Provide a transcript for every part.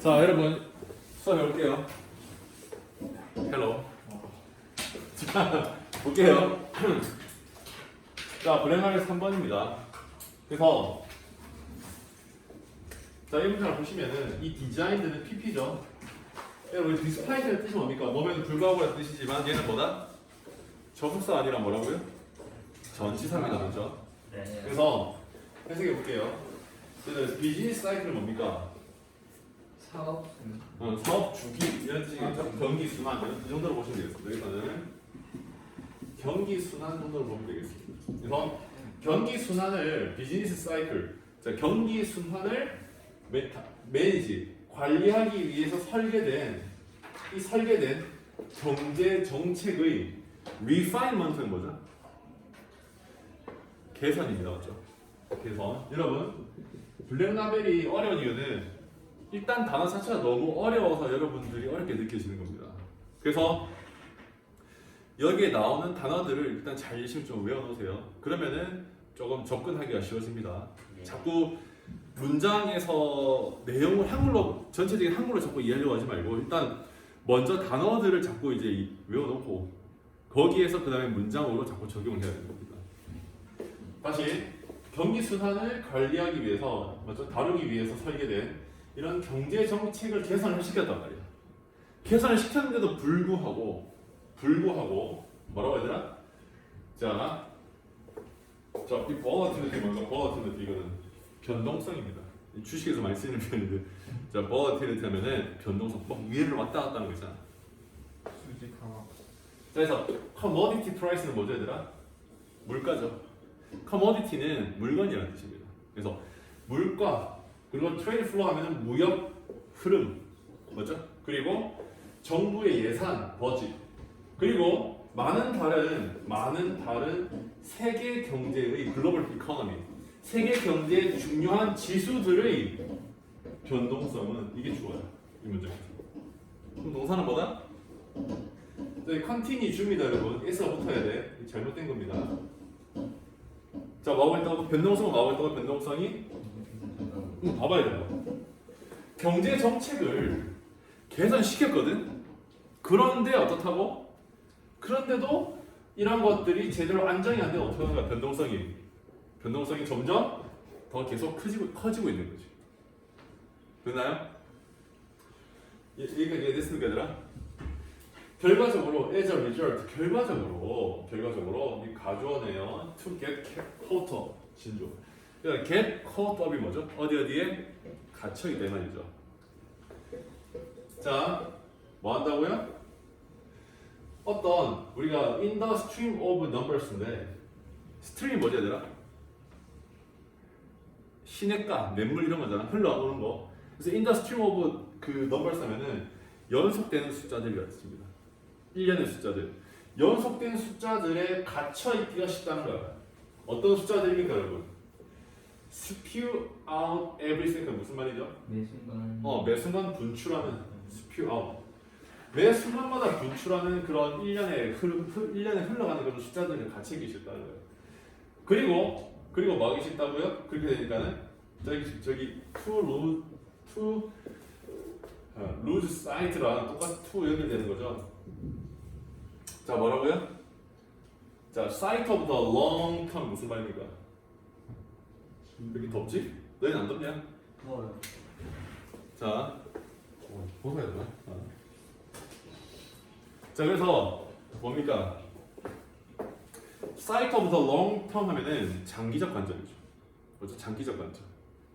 자, 여러분 수업 해볼게요. 헬로. 자, 볼게요. 자, 불행하게 3번입니다. 그래서 자, 이 문장을 보시면은 이 디자인드는 PP죠. 여러분, 디스파이트의 뜻이 뭡니까? 뭐면 불구하고라는 뜻이지만 얘는 뭐다? 접속사 아니라 뭐라고요? 전치사입니다. 그렇죠? 네. 그래서 해석해 볼게요. 비즈니스 사이클은 뭡니까? 사업. 사업 주기 이런 뜻이겠죠? 경기 순환 이 정도로 보시면 되겠습니다. 여기서는 경기 순환 정도로 보면 되겠습니다. 그래서 경기 순환을 비즈니스 사이클, 자, 경기 순환을 매니지 관리하기 위해서 설계된 경제 정책의 refinement는 뭐죠? 개선입니다, 맞죠? 개선. 여러분, 블랙라벨이 어려운 이유는 일단 단어 자체가 너무 어려워서 여러분들이 어렵게 느껴지는 겁니다. 그래서 여기에 나오는 단어들을 일단 잘 열심히 좀 외워놓으세요. 그러면은 조금 접근하기가 쉬워집니다. 자꾸 문장에서 내용을 한글로, 전체적인 한글로 자꾸 이해하려고 하지 말고 일단 먼저 단어들을 자꾸 이제 외워놓고 거기에서 그 다음에 문장으로 자꾸 적용을 해야 되는 겁니다. 다시 경기 순환을 관리하기 위해서, 먼저 다루기 위해서 설계된 이런 경제 정책을 개선을 시켰단 말이야. 개선을 시켰는데도 불구하고 뭐라고 해야 되나? 자, 이 volatility 뭔가? volatility 이거는 변동성입니다. 주식에서 많이 쓰이는 표현인데, 자, volatility 하면은 변동성, 막 위를 왔다 갔다 하는 거 있잖아. 수직하나. 자, 그래서 commodity price는 뭐죠, 얘들아? 물가죠. commodity는 물건이라는 뜻입니다. 그래서 물가, 그리고 trade flow 하면은 무역 흐름, 맞죠? 그리고 정부의 예산, 버짓, 그리고 많은 다른 세계 경제의 글로벌 이코노미, 세계 경제의 중요한 지수들의 변동성은 이게 주어요. 이 문제에서. 그럼 동사는 뭐다? 저희 컨티니 줍니다, 여러분. S가 붙어야 돼. 잘못된 겁니다. 자, 뭐하고 있다고? 변동성은 뭐하고 있다고? 변동성이? 봐봐야 돼요. 경제 정책을 개선시켰거든? 그런데 어떻다고? 그런데도 이런 것들이 제대로 안정이 안 되면 어떻게 하는 거야? 변동성이 점점 더 계속 커지고 있는 거지. 됐나요? 여기까지 이해됐습니까, 얘들아? 결과적으로 as a result, 결과적으로 이 가주어네요. to get caught up, 진조. 그러니까 get caught up이 뭐죠? 어디에 갇혀있다 이 말이죠. 자, 뭐 한다고요? 어떤 우리가 in the stream of numbers인데, stream이 뭐지 얘들아? 시냇가, 냇물 이런 거잖아. 흘러오는 거. 그래서 in the stream of 그 numbers 하면은 연속되는 숫자들이 있습니다. 1년의 숫자들. 연속된 숫자들에 갇혀있기가 쉽다는 거야. 어떤 숫자들입니까, 여러분? spew out every second. 무슨 말이죠? 매 순간. 매 순간 분출하는 spew out. 매 순간마다 분출하는 그런 1년에 흘러가는 그런 숫자들에 갇혀있기 쉽다는 거예요. 그리고 뭐 하기 쉽다고요? 그렇게 되니까는 저기 to lose sight랑 똑같이 to 연결되는 거죠. 자, 뭐라고요? 자, sight of the long term 무슨 말입니까? 여기 덥지? 너희는 안 덥냐? 더워요. 자, 벗어야 되나? 자, 그래서 뭡니까? sight of the long term 하면은 장기적 관점이죠. 그렇죠? 장기적 관점.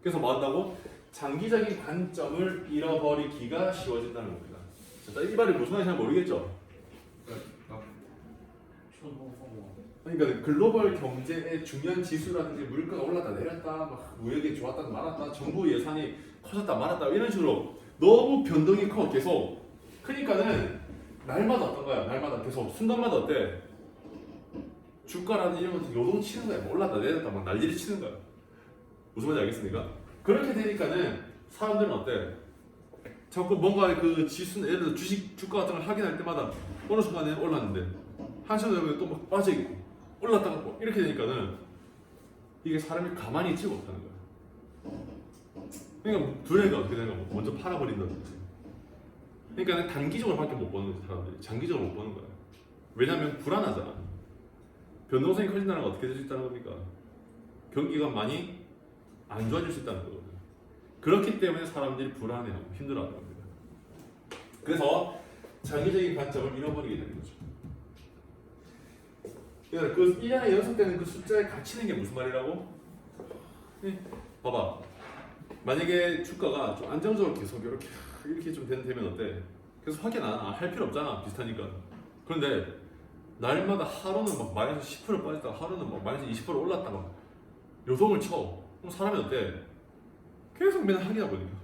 그래서 뭐 한다고? 장기적인 관점을 잃어버리기가 쉬워진다는 겁니다. 자, 이 말이 무슨 말인지 잘 모르겠죠? 그러니까 글로벌 경제의 중요한 지수라든지 물가가 올랐다 내렸다, 막 무역이 좋았다 말았다, 정부 예산이 커졌다 말았다 이런 식으로 너무 변동이 커 계속. 그러니까는 날마다 어떤 거야? 날마다 계속 순간마다 어때? 주가라든지 이런 것도 요동치는 거야. 뭐 올랐다 내렸다 막 난리를 치는 거야. 무슨 말인지 알겠습니까? 그렇게 되니까는 사람들은 어때? 자꾸 뭔가 그 지수는 예를 들어 주가 같은 걸 확인할 때마다 어느 순간에 올랐는데 한시간 되면 또 막 빠져있고 올랐다가 뭐 이렇게 되니까는 이게 사람이 가만히 있지 못하는 거야. 그러니까 두뇌가 어떻게 되는 거 먼저 팔아버린다든지. 그러니까 단기적으로밖에 못 보는 거지 사람들이. 장기적으로 못 보는 거야. 왜냐면 불안하잖아. 변동성이 커진다는 건 어떻게 될 수 있다는 겁니까? 경기가 많이 안 좋아질 수 있다는 거거든. 그렇기 때문에 사람들이 불안해하고 힘들어하는 겁니다. 그래서 장기적인 관점을 잃어버리게 되는 거죠. 그러니까 그 1년에 연속되는 그 숫자에 갇히는 게 무슨 말이라고? 봐봐. 만약에 주가가 좀 안정적으로 계속 이렇게 좀 되면 어때? 계속 확인 할 필요 없잖아. 비슷하니까. 그런데 날마다 하루는 막 마이너스 10% 빠졌다가 하루는 막 마이너스 20% 올랐다가 요동을 쳐. 그럼 사람이 어때? 계속 맨날 확인하고 있는 거야.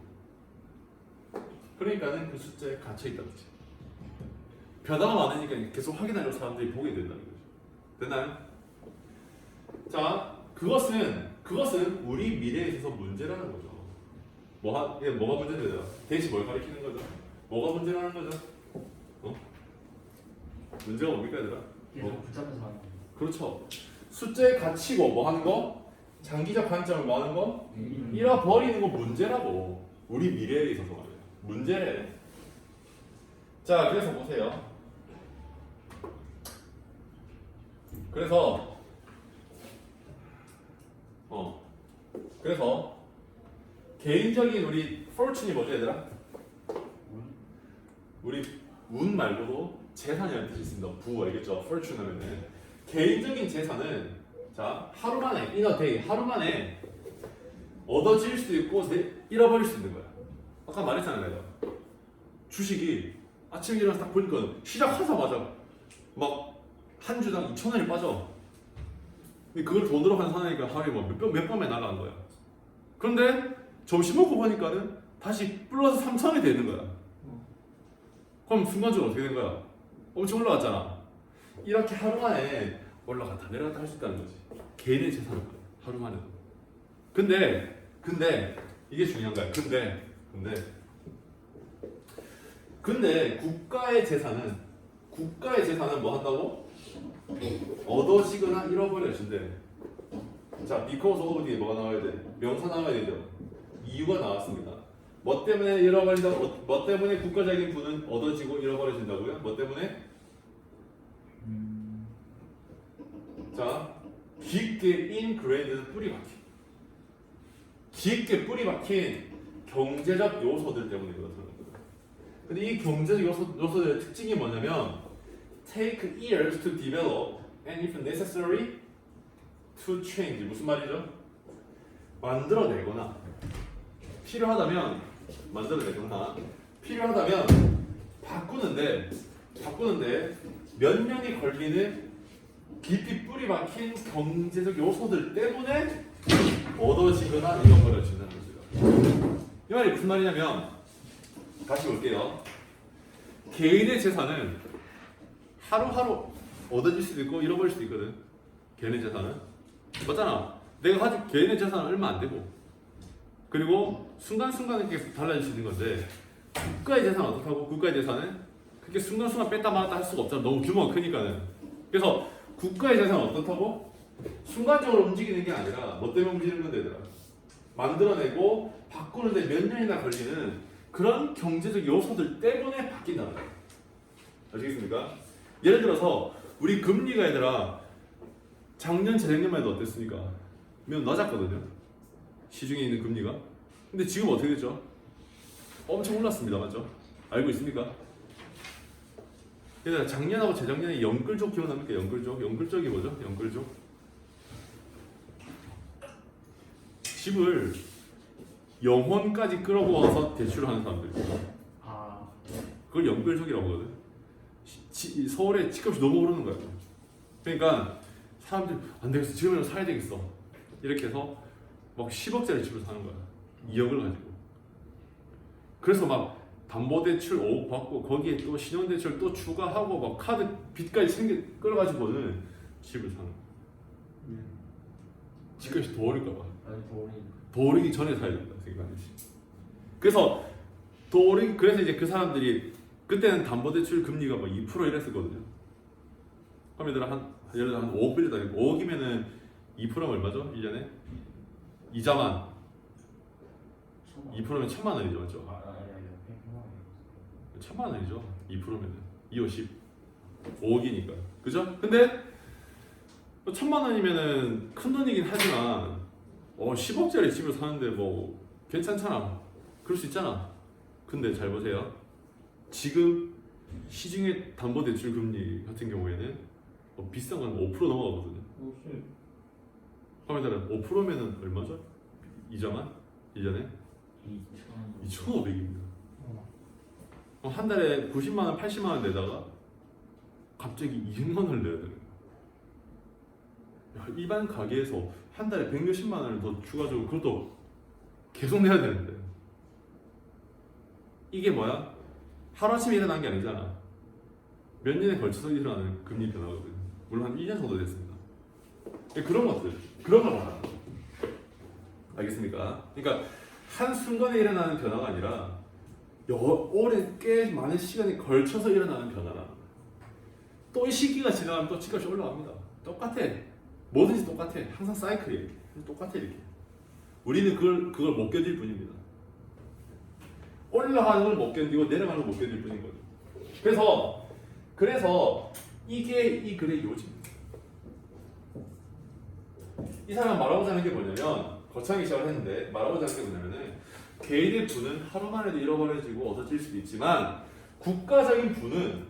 그러니까는 그 숫자에 갇혀 있다는 거지. 변화가 많으니까 계속 확인하려고 사람들이 보게 된다는 거죠. 됐나요? 자, 그것은 우리 미래에 있어서 문제라는 거죠. 이게 뭐가 문제되냐? 대신 뭘 가리키는 거죠? 뭐가 문제라는 거죠? 문제가 뭡니까 얘들아? 계속 붙잡혀서 하는 거. 그렇죠. 숫자에 갇히고 뭐 하는 거? 장기적 관점을 뭐 하는 거? 잃어버리는 거 문제라고. 우리 미래에 있어서 말이에요. 문제래. 자, 그래서 보세요. 그래서 개인적인 우리 fortune이 뭐죠 얘들아? 우리 운 말고도 재산이라는 뜻이 있습니다. 부 알겠죠? fortune 하면은 개인적인 재산은 자 하루 만에 in a day 하루 만에 얻어질 수도 있고 잃어버릴 수 있는 거야. 아까 말했잖아요 내가. 주식이 아침에 일어나서 딱 보니까 시작하자마자 막 한 주당 2,000원이 빠져. 근데 그걸 돈으로 환산하니까 하루에 몇 번에 날아간 거야. 그런데 점심 먹고 보니까는 다시 플러스 3,000원이 되는 거야. 그럼 순간적으로 어떻게 된 거야? 엄청 올라갔잖아. 이렇게 하루 만에 올라갔다 내려갔다 할 수 있다는 거지. 개인의 재산을 하루 만에도. 근데 이게 중요한 거야. 근데 국가의 재산은 뭐 한다고? 얻어지거나 잃어버려진대. 자, because of 뒤에 뭐가 나와야 돼? 명사 나와야 되죠. 이유가 나왔습니다. 뭐 때문에 잃어버린다? 뭐 때문에 국가적인 부는 얻어지고 잃어버려진다고요? 뭐 때문에? 자, 깊게 ingrained 뿌리 박힌. 깊게 뿌리 박힌 경제적 요소들 때문에 그렇다는 거예요. 근데 이 경제적 요소들의 특징이 뭐냐면 take years to develop and if necessary to change. 무슨 말이죠? 만들어내거나 필요하다면 바꾸는데 몇 년이 걸리는 깊이 뿌리 박힌 경제적 요소들 때문에 얻어지거나 잃어버려진다는 거죠. 이 말이 무슨 말이냐면 다시 볼게요. 개인의 재산은 하루하루 얻어질 수도 있고 잃어버릴 수도 있거든. 개인의 재산은 맞잖아. 내가 가지고 개인의 재산은 얼마 안 되고 그리고 순간순간 이렇게 달라질 수 있는 건데 국가의 재산은 어떻다고? 국가의 재산은 그렇게 순간순간 뺐다 말았다 할 수가 없잖아. 너무 규모가 크니까는. 그래서 국가의 재산은 어떻다고? 순간적으로 움직이는 게 아니라 뭐 때문에 움직이는 건데 얘들아? 만들어내고 바꾸는데 몇 년이나 걸리는 그런 경제적 요소들 때문에 바뀐다는 거야. 아시겠습니까? 예를 들어서 우리 금리가 얘들아 작년 재작년만 해도 어땠습니까? 매우 낮았거든요. 시중에 있는 금리가. 근데 지금 어떻게 됐죠? 엄청 올랐습니다. 맞죠? 알고 있습니까? 얘들아 작년하고 재작년에 연끌족 기억납니까? 연끌족이 뭐죠? 연끌족. 집을 영혼까지 끌어모아서 대출을 하는 사람들. 그걸 연끌족이라고 하거든. 서울에 집값이 너무 오르는 거야. 그러니까 사람들이 안 되겠어. 지금이라도 사야 되겠어. 이렇게 해서 막 10억짜리 집을 사는 거야. 2억을 가지고. 그래서 막 담보대출 5억 받고 거기에 또 신용대출 또 추가하고 막 카드 빚까지 끌어가지고는 집을 사는 거야. 집값이 더 오를까 봐. 더 오르기 전에 사야 된다 생각하듯이. 그래서 그래서 이제 그 사람들이 그때는 담보대출 금리가 막 2% 이랬었거든요. 그럼 예를 들어 한 5억 빌렸다. 5억이면은 2%면 얼마죠? 1년에? 이자만 2%면 1,000만 원이죠, 맞죠? 아니 1,000만 원이죠. 2%면은 2, 5, 10, 5억이니까, 그죠? 근데 1,000만 원이면은 큰 돈이긴 하지만 10억짜리 집을 사는데 뭐 괜찮잖아. 그럴 수 있잖아. 근데 잘 보세요. 지금 시중의 담보대출 금리 같은 경우에는 비싼 건 5% 넘어가거든요. 혹시 화면 따라 5%면은 얼마죠? 이자만? 1년에? 2,500입니다. 한 달에 90만 원, 80만 원 내다가 갑자기 200만 원을 내야 되는 거야. 일반 가게에서 한 달에 100몇십만 원을 더 추가적으로 그것도 계속 내야 되는데 이게 뭐야? 하루아침에 일어난 게 아니잖아. 몇 년에 걸쳐서 일어나는 금리 변화거든요. 물론 한 1년 정도 됐습니다. 그런 것들, 그런 걸 말하는 거예요. 알겠습니까? 그러니까 한순간에 일어나는 변화가 아니라 오래 꽤 많은 시간이 걸쳐서 일어나는 변화라. 또 이 시기가 지나가면 또 집값이 올라갑니다. 똑같아. 뭐든지 똑같아. 항상 사이클이에요. 똑같아 이렇게. 우리는 그걸 못 견딜 뿐입니다. 올라가는 걸 못 견디고 내려가는 걸 못 견딜 뿐인 거죠. 그래서 이게 이 글의 요지입니다. 이 사람 말하고자 하는 게 뭐냐면 거창하게 시작을 했는데 말하고자 하는 게 뭐냐면은 개인의 부는 하루 만에도 잃어버려지고 얻어질 수도 있지만 국가적인 부는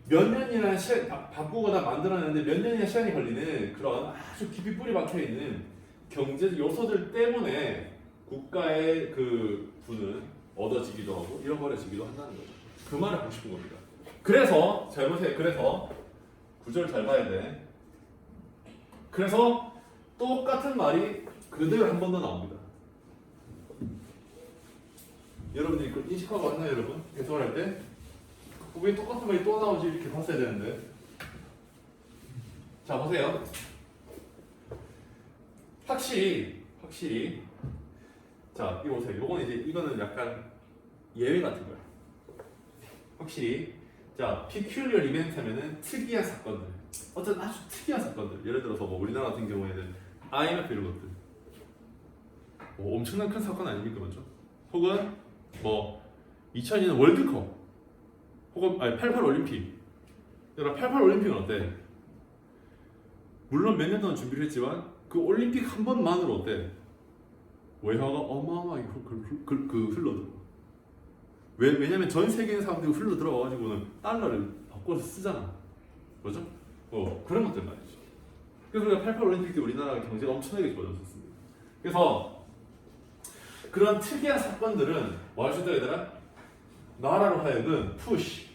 몇 년이라는 시간 바꾸거나 만들어내는데 몇 년이나 시간이 걸리는 그런 아주 깊이 뿌리 박혀 있는 경제적 요소들 때문에 국가의 그 부는 얻어지기도 하고 잃어버려지기도 한다는 거죠. 그 말을 하고 싶은 겁니다. 그래서 잘 보세요. 그래서 구절을 잘 봐야 돼. 그래서 똑같은 말이 그대로 한 번 더 나옵니다. 여러분들이 그걸 인식하고 왔나요, 여러분? 해석을 할 때? 왜 똑같은 말이 또 나오지? 이렇게 봤어야 되는데. 자, 보세요. 확실히. 자, 이거 보세요. 이거는 약간 예외 같은 거예요. 확실히. 자, peculiar event 하면은 특이한 사건들. 어떤 아주 특이한 사건들. 예를 들어서 뭐 우리나라 같은 경우에는 IMF 이런 것들. 뭐 엄청난 큰 사건 아닙니까, 맞죠? 혹은 뭐 2002년 월드컵. 혹은 88 올림픽. 여러분 88 올림픽은 어때? 물론 몇 년 동안 준비를 했지만 그 올림픽 한 번만으로 어때? 외화가 어마어마하게 흘러들어. 왜냐면 전 세계의 사람들이 흘러 들어와가지고는 달러를 바꿔서 쓰잖아. 그죠? 그런 것들 말이죠. 그래서 우리가 88 올림픽 때 우리나라 경제가 엄청나게 좋아졌었습니다. 그래서 그런 특이한 사건들은 뭐 할 수 있다 얘들아? 나라로 하여금 푸시.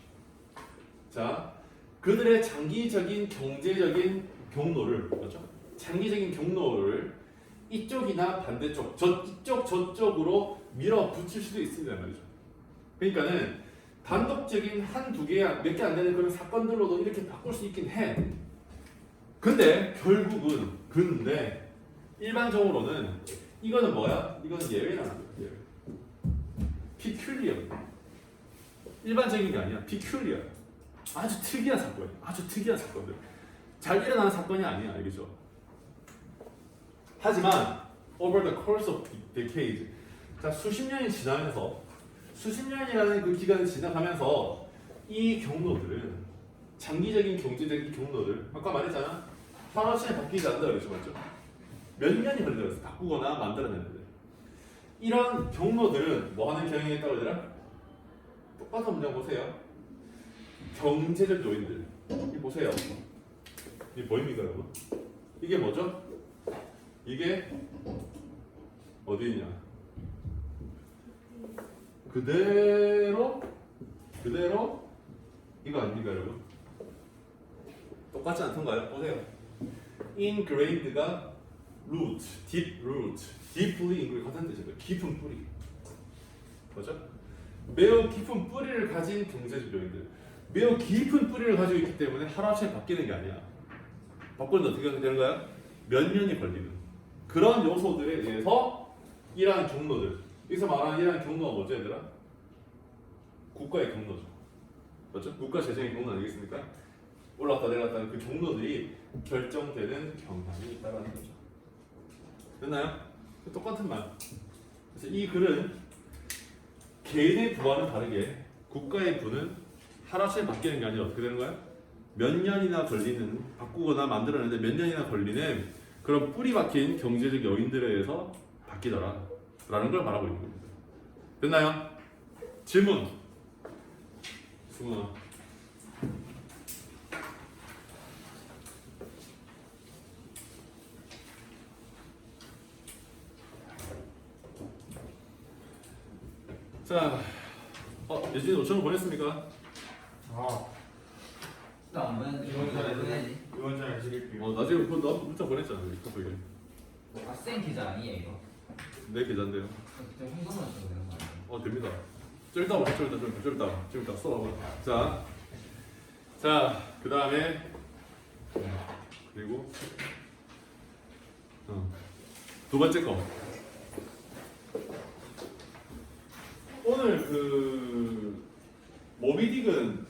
자, 그들의 장기적인 경제적인 경로를, 그렇죠? 장기적인 경로를 이쪽이나 반대쪽, 이쪽 저쪽으로 밀어붙일 수도 있습니다 말이죠. 그러니까는 단독적인 한두 개, 몇 개 안 되는 그런 사건들로도 이렇게 바꿀 수 있긴 해. 근데 결국은 일반적으로는 이거는 뭐야? 이거는 예외라는 거야. 예외. peculiar. 일반적인 게 아니야. peculiar. 아주 특이한 사건이야. 아주 특이한 사건들. 잘 일어나는 사건이 아니야. 알겠죠? 하지만 over the course of decades, 자 수십 년이 지나면서 수십 년이라는 그 기간이 지나가면서 이 경로들은 장기적인 경제적인 경로들 아까 말했잖아. 하루아침에 바뀌지 않는다 그랬죠, 맞죠? 몇 년이 걸려서 바꾸거나 만들어내는데 이런 경로들은 뭐 하는 경향이 있다고 얘들아? 똑같은 문장 보세요. 경제적 요인들. 이 보세요. 이게 뭐입니까, 여러분? 이게 뭐죠? 이게 어디 있냐? 그대로 이거 아닙니까, 여러분? 똑같지 않던가요? 보세요. Ingraded가 root, deep root, deeply ingrained 같은 뜻이에요. 깊은 뿌리. 뭐죠? 매우 깊은 뿌리를 가진 경제적 요인들. 매우 깊은 뿌리를 가지고 있기 때문에 하루아침에 바뀌는 게 아니야. 바꾸는데 어떻게 되는 거야? 몇 년이 걸리는 그런 요소들에 의해서 이러한 경로들. 여기서 말하는 이러한 경로가 뭐죠, 얘들아? 국가의 경로죠. 맞죠? 국가 재정의 경로 아니겠습니까? 올라갔다 내려갔다 그 경로들이 결정되는 경향이 있다는 거죠. 됐나요? 똑같은 말. 그래서 이 글은 개인의 부와는 다르게 국가의 부는 하루아침에 바뀌는 게 아니라 어떻게 되는 거야? 몇 년이나 걸리는 바꾸거나 만들어내는데 몇 년이나 걸리는 그런 뿌리 박힌 경제적 요인들에 의해서 바뀌더라 라는 걸 말하고 있는 겁니다. 됐나요? 질문. 승훈아. 자, 예진이 5,000원 보냈습니까? 아, 나안 보냈는데 이건 보내야지. 이원장에 드릴게요. 나중에 너 문자 보냈잖아. 카톡에. 아센 계좌 아니에요 이거? 내 계좌인데요. 그때 홍보만 좀 되는 거 아니에요? 됩니다. 좀 이따 써봐. 자, 그 다음에 그리고 두 번째 거. 오늘 그 모비딕은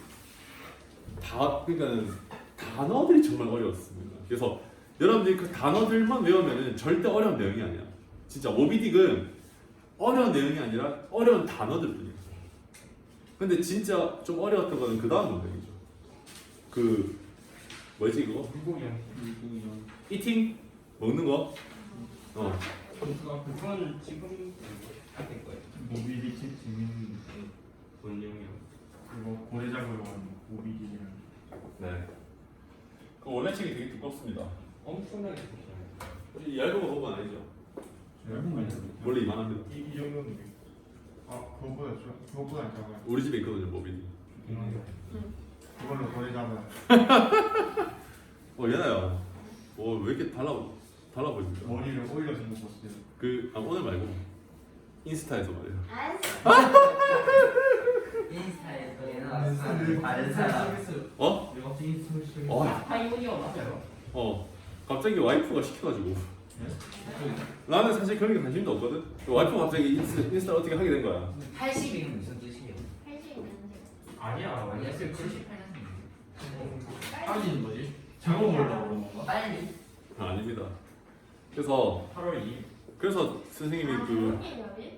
그러니까 단어들이 정말 어려웠습니다. 그래서 여러분들이 그 단어들만 외우면은 절대 어려운 내용이 아니야. 진짜 모비딕은 어려운 내용이 아니라 어려운 단어들뿐이야. 근데 진짜 좀 어려웠던 거는 그 다음 문장이죠. 그 뭐지 그거? 물고기형. 이팅 먹는 거. 그건 지금 할 거예요. 모비디 책 재밌는 원령이요. 그리고 고래 잡으러 가는 모비디랑 네. 그 원래 책이 되게 두껍습니다. 엄청나게 좋잖아요. 이 얇은 거 보면 아니죠. 원래 이만합니다. 이 정도는 그거보다 작아요. 우리 집에 있거든요, 모비딕. 그걸로 고래 잡아요. 얘나야. 왜 이렇게 달라 보입니까? 머리를 올려서 묶었어요. 오늘 말고 인스타에서 말이에요. 인스타에서 얘는 다른 사람. 어? 내가 갑자기 인스타를 시작했어. 파이오니어 맞아요? 갑자기 와이프가 시켜가지고. 나는 사실 그런 게 관심도 없거든. 와이프가 갑자기 인스타 어떻게 하게 된 거야. 80이면 무슨 뜻이에요? 아니야. 아니야, 78년생. 빨리는 뭐지? 잘못 몰라 그런 건가? 빨리. 아닙니다. 그래서 8월 2일. 선생님이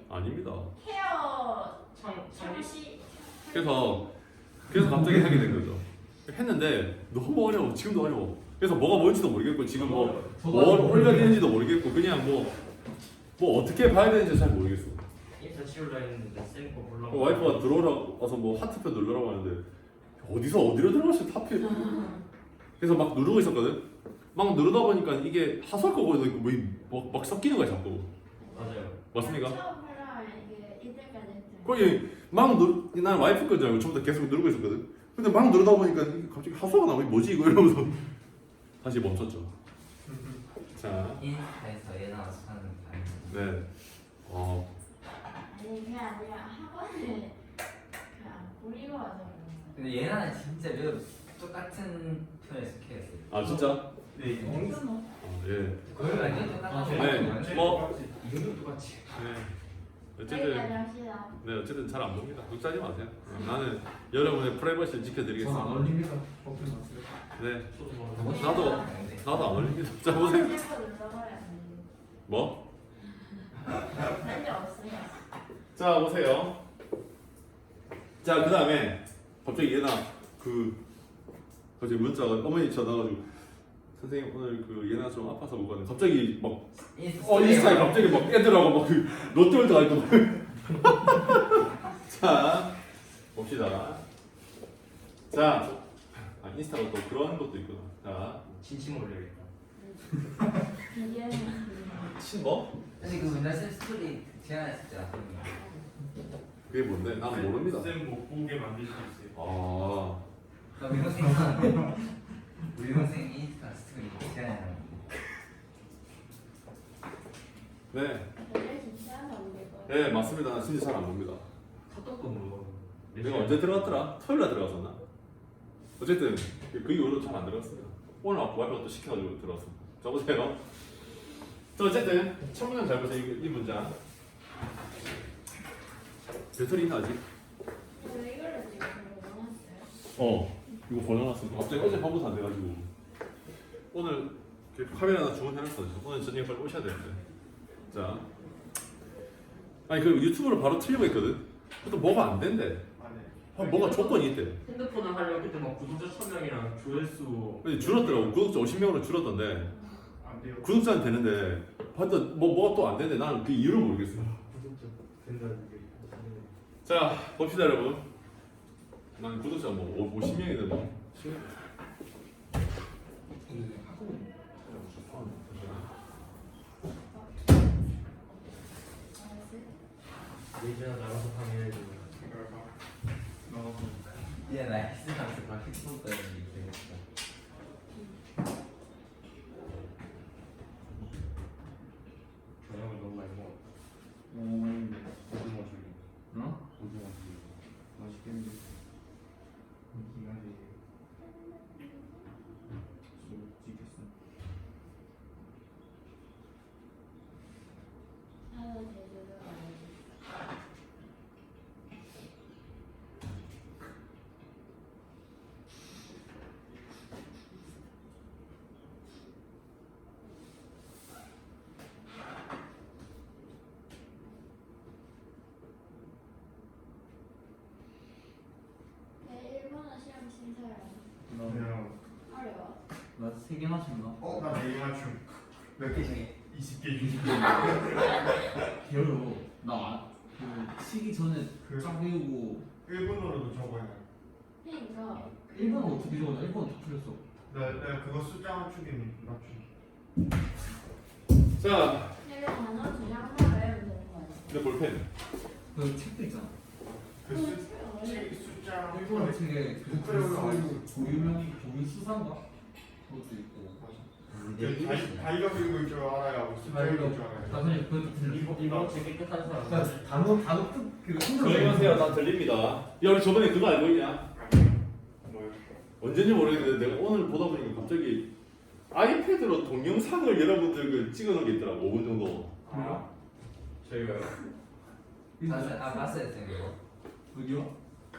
아닙니다. 케어 창립. 그래서 갑자기 하게 된 거죠. 했는데 너무 어려워. 지금도 어려워. 그래서 뭐가 뭔지도 모르겠고 지금 뭘 올려야 되는지도 모르겠고 그냥 뭐 어떻게 봐야 되는지 잘 모르겠어. 인스타 치울라 했는데 쌤거 몰라. 와이프가 들어오라고 와서 하트표 누르라고 하는데 어디로 들어갔어 탑표. 그래서 막 누르고 있었거든. 막 누르다 보니까 이게 하설 거고 막 섞이는 거야 자꾸. 맞아요. 맞습니까? 처음 해라 이게 이때까지 했죠. 거기 난 와이프 거줄 알고 처음부터 계속 누르고 있었거든. 근데 막 누르다 보니까 이게 갑자기 하소가 나오고 뭐지 이거 이러면서 다시 멈췄죠. 자, 인스타에서 얘 나와서 하는 거. 네. 아니 그게 아니라 학원을 그냥 버리고 와서 그런 거예요. 근데 얘는 진짜 매우 똑같은 톤에서 캐했어요. 아 진짜? 네. 예. 거의 완전 똑같은 네. 뭐 이름도 똑같이. 네. 어쨌든 여기까지 합시다. 네 어쨌든 잘 안 봅니다. 걱정하지 마세요. 나는 여러분의 프라이버시를 지켜드리겠습니다. 올립니다. 버튼 맞어요. 네. 뭐 나도 안 올립니다. 자 보세요. 핸드폰 눌러버려야 돼. 뭐? 할일 없어요. 자 보세요. 자 그 다음에 갑자기 얘나 갑자기 문자가 어머니 전화가지고 선생님 오늘 얘나 좀 아파서 못 가네. 갑자기 막 인스타에 갑자기 막 애들하고 막 롯데월드 가 있고. 자 봅시다. 자 인스타가 또 그런 것도 있구나. 자 진심 올려야겠다. 이게 뭐? 아니 그 맨날 쌤 스토리 제안했었잖아. 그게 뭔데? 난 모릅니다. 쌤못 보게 만들 수 있어요. 아 나 우리 동생 인스타 스토리 제안했는데. 네. 원래 진짜 안 될 거예요. 네 맞습니다. 나 진짜 잘 안 봅니다. 카톡도 모르고. 내가 언제 들어갔더라? 토요일날 들어갔었나? 어쨌든 그 이후로 잘 안 들어갔어요. 오늘 와이프가 또 시켜가지고 들어갔어. 자 보세요. 자 어쨌든 첫 문장 잘 보세요. 이 문장. 배터리 있나 아직? 왜 이거를 지금 넣어놨어요? 이거 보내놨어. 갑자기 어제 밤부터 안 돼가지고 오늘 카메라 하나 주문해놨어. 오늘 저녁에 빨리 오셔야 되는데. 자 아니 그 유튜브로 바로 틀리고 있거든. 또 뭐가 안 된대. 뭐가 조건이 있대. 핸드폰을 하려고 그때 막 구독자 1000명이랑 조회수 근데 줄었더라고. 구독자 50명으로 줄었던데. 안 돼요. 구독자는 되는데 봤더니 뭐가 또 안 되는데 나는 그 이유를 모르겠어. 구독자 된다는 게. 자 봅시다 여러분. 난 구독자 뭐 50명이든 뭐. 예전에 나가서 방해해줘. 이제 나 헬스장에서 막 헬스장 때문에 되겠다. 저녁을 너무 많이 먹었다. 오징어 죽이. 응? 오징어 죽이. 맛있겠는데. 인기가 되게. 솔직했어. 하루 제주도 가야지. 내 일본어 시험 진짜야. 그냥 어려워. 나 3개 맞췄나? 나 내일 맞춤. 몇 개 중에? 20개 중. 별로 나그 시기 전에 그- 쫙 외우고 일본어로도 적어야 해. 그러니까 일본어 어떻게 적었냐? 일본어 다 틀렸어. 내가 그거 숫자 맞추기는 맞춤. 자, 내가 단어 2장만 외우면 되는 거 아니야? 내 볼펜. 그 책도 있잖아. 그 숫자 일본어 책에 그 그래요. 고유 수상가? 그것도 있고. 다이가 읽을 줄 알아야 숫자 읽을 줄 알아야. 나중에 그것도 틀렸어. 이거 되게 깨끗한 사람. 그러니까 단어 그 조용하세요. 다 들립니다. 야 우리 저번에 그거 알고 있냐? 뭐요? 언제인지 모르겠는데 내가 오늘 보다 보니까 갑자기 아이패드로 동영상을 여러분들 그 찍어놓은 게 있더라고. 5분 정도. 아, 저희가요. 봤어요 이거. 어디요?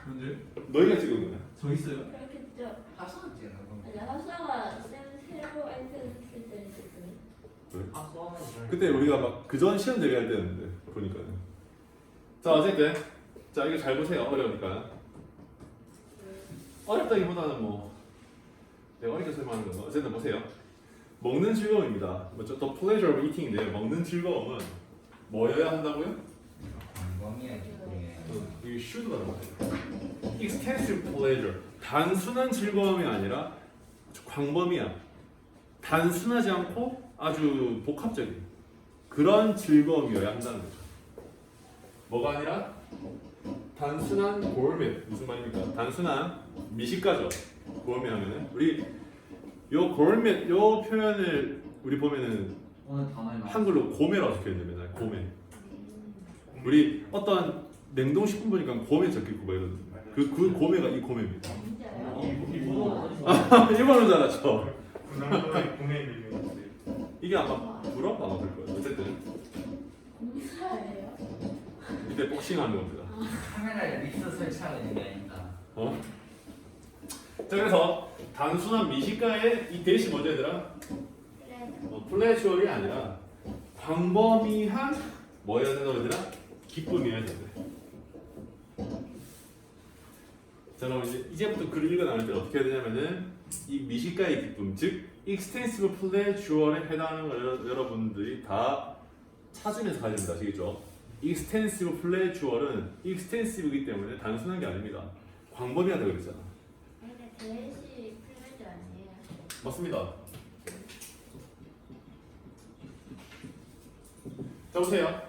언제? 너희가 찍은 거야? 저 있어요? 그렇겠죠. 하수는 찍는 거. 아니 하수아가 쌤 새로 아이패드 쓸 때는 있었거든. 하수는 그때 우리가 막 그전 시험 대비할 때였는데 보니까. 자 어쨌든 자 이거 잘 보세요. 어려우니까. 어렵다기보다는 뭐 내가 어렵게 설명하는 거. 어쨌든 보세요. 먹는 즐거움입니다. 뭐죠? The pleasure of eating인데요. 먹는 즐거움은 뭐여야 한다고요? 광범위한 기쁨이에요. 이게 should가 나와요. Extensive pleasure. 단순한 즐거움이 아니라 아주 광범위한, 단순하지 않고 아주 복합적인 그런 즐거움이어야 한다는 거죠. 뭐가 아니라 단순한 고울맷 무슨 말입니까? 단순한 미식가죠. 고울맷 하면은 우리 요 고울맷 요 표현을 우리 보면은 오늘 단어에 나와. 한글로 고메라고 적혀있는데 맨날 고메. 우리 어떤 냉동식품 보니까 고메 적혀있고 막 이러거든요. 그 고메가 이 고메입니다. 진짜요? 일본어인 줄 알았죠? 군함도에 구매 밀려있어요. 이게 아마 불어 아마 그럴 거예요. 어쨌든 공사예요? 이때 복싱하는 겁니다. 카메라에 믹서 설치하고 있는 게 아닌가. 어? 자 그래서 단순한 미식가의 이 대시 뭐죠 얘들아? 그래. 플레저리 아니라 광범위한 뭐여야 된다고 얘들아? 기쁨이어야 된다. 자 그럼 이제부터 글을 읽어 나눌 때 어떻게 해야 되냐면은 이 미식가의 기쁨 즉 extensive pleasure에 해당하는 걸 여러분들이 다 찾으면서 가야 됩니다. 아시겠죠? extensive pleasure는 extensive이기 때문에 단순한 게 아닙니다. 광범위하다 그랬잖아. 근데 대시 플레저 아니에요? 맞습니다. 자 보세요.